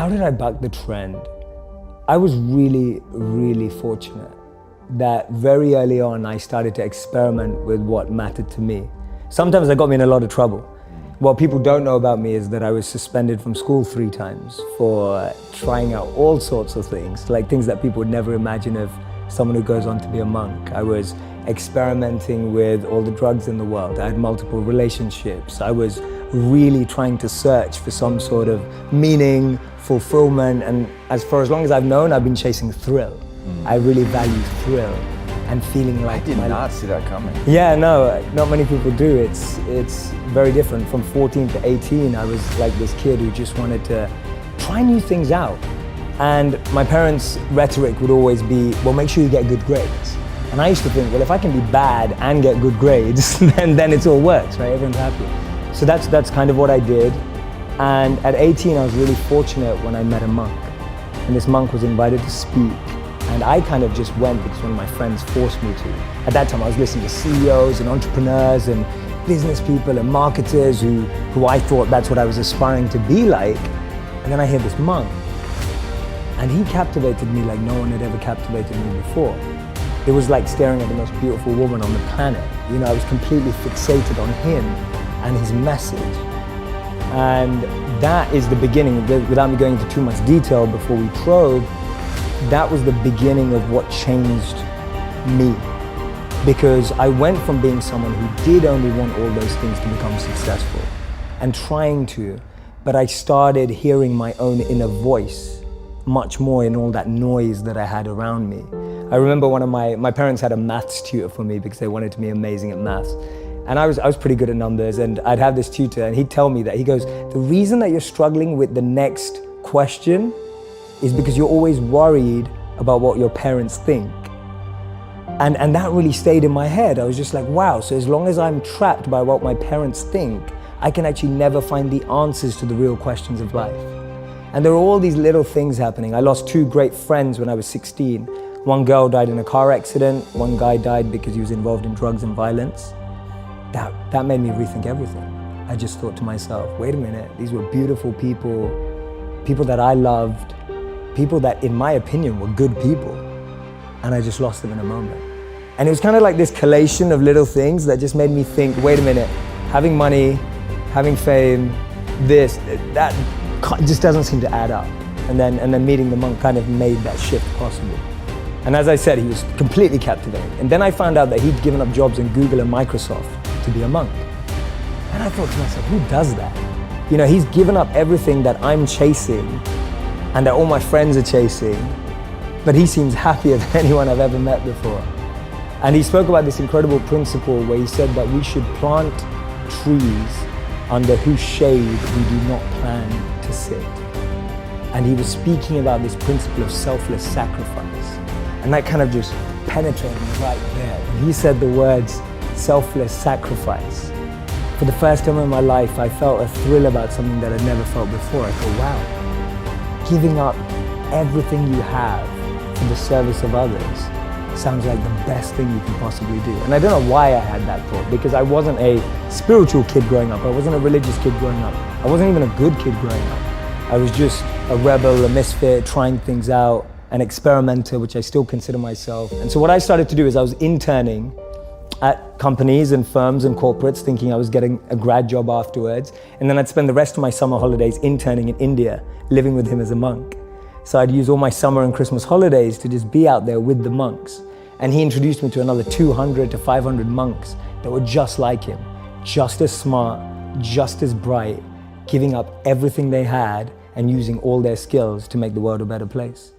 How did I buck the trend? I was really, really fortunate that very early on I started to experiment with what mattered to me. Sometimes that got me in a lot of trouble. What people don't know about me is that I was suspended from school 3 times for trying out all sorts of things, like things that people would never imagine of someone who goes on to be a monk. I was experimenting with all the drugs in the world. I had multiple relationships. I was really trying to search for some sort of meaning, fulfillment, and as long as I've known, I've been chasing thrill. I really value thrill and feeling like I did not see that coming. Yeah, no, not many people do. It's very different. From 14 to 18, I was like this kid who just wanted to try new things out. And my parents' rhetoric would always be, well, make sure you get good grades. And I used to think, well, if I can be bad and get good grades, then it all works, right? Everyone's happy. So that's kind of what I did. And at 18, I was really fortunate when I met a monk. And this monk was invited to speak. And I kind of just went because one of my friends forced me to. At that time, I was listening to CEOs and entrepreneurs and business people and marketers who I thought that's what I was aspiring to be like. And then I hear this monk. And he captivated me like no one had ever captivated me before. It was like staring at the most beautiful woman on the planet. You know, I was completely fixated on him and his message. And that is the beginning, without me going into too much detail before we probe, that was the beginning of what changed me. Because I went from being someone who did only want all those things to become successful and trying to, but I started hearing my own inner voice much more in all that noise that I had around me. I remember one of my parents had a maths tutor for me because they wanted to be amazing at maths. And I was pretty good at numbers, and I'd have this tutor and he'd tell me that, he goes, the reason that you're struggling with the next question is because you're always worried about what your parents think. And that really stayed in my head. I was just like, wow, so as long as I'm trapped by what my parents think, I can actually never find the answers to the real questions of life. And there are all these little things happening. I lost 2 great friends when I was 16. One girl died in a car accident. One guy died because he was involved in drugs and violence. That made me rethink everything. I just thought to myself, wait a minute, these were beautiful people, people that I loved, people that, in my opinion, were good people. And I just lost them in a moment. And it was kind of like this collation of little things that just made me think, wait a minute, having money, having fame, that just doesn't seem to add up. And then meeting the monk kind of made that shift possible. And as I said, he was completely captivating. And then I found out that he'd given up jobs in Google and Microsoft to be a monk. And I thought to myself, who does that? You know, he's given up everything that I'm chasing and that all my friends are chasing, but he seems happier than anyone I've ever met before. And he spoke about this incredible principle where he said that we should plant trees under whose shade we do not plan to sit. And he was speaking about this principle of selfless sacrifice. And that kind of just penetrated me right there. And he said the words, selfless sacrifice. For the first time in my life, I felt a thrill about something that I'd never felt before. I thought, wow, giving up everything you have for the service of others sounds like the best thing you can possibly do. And I don't know why I had that thought, because I wasn't a spiritual kid growing up. I wasn't a religious kid growing up. I wasn't even a good kid growing up. I was just a rebel, a misfit, trying things out, an experimenter, which I still consider myself. And so what I started to do is I was interning at companies and firms and corporates, thinking I was getting a grad job afterwards. And then I'd spend the rest of my summer holidays interning in India, living with him as a monk. So I'd use all my summer and Christmas holidays to just be out there with the monks. And he introduced me to another 200 to 500 monks that were just like him, just as smart, just as bright, giving up everything they had and using all their skills to make the world a better place.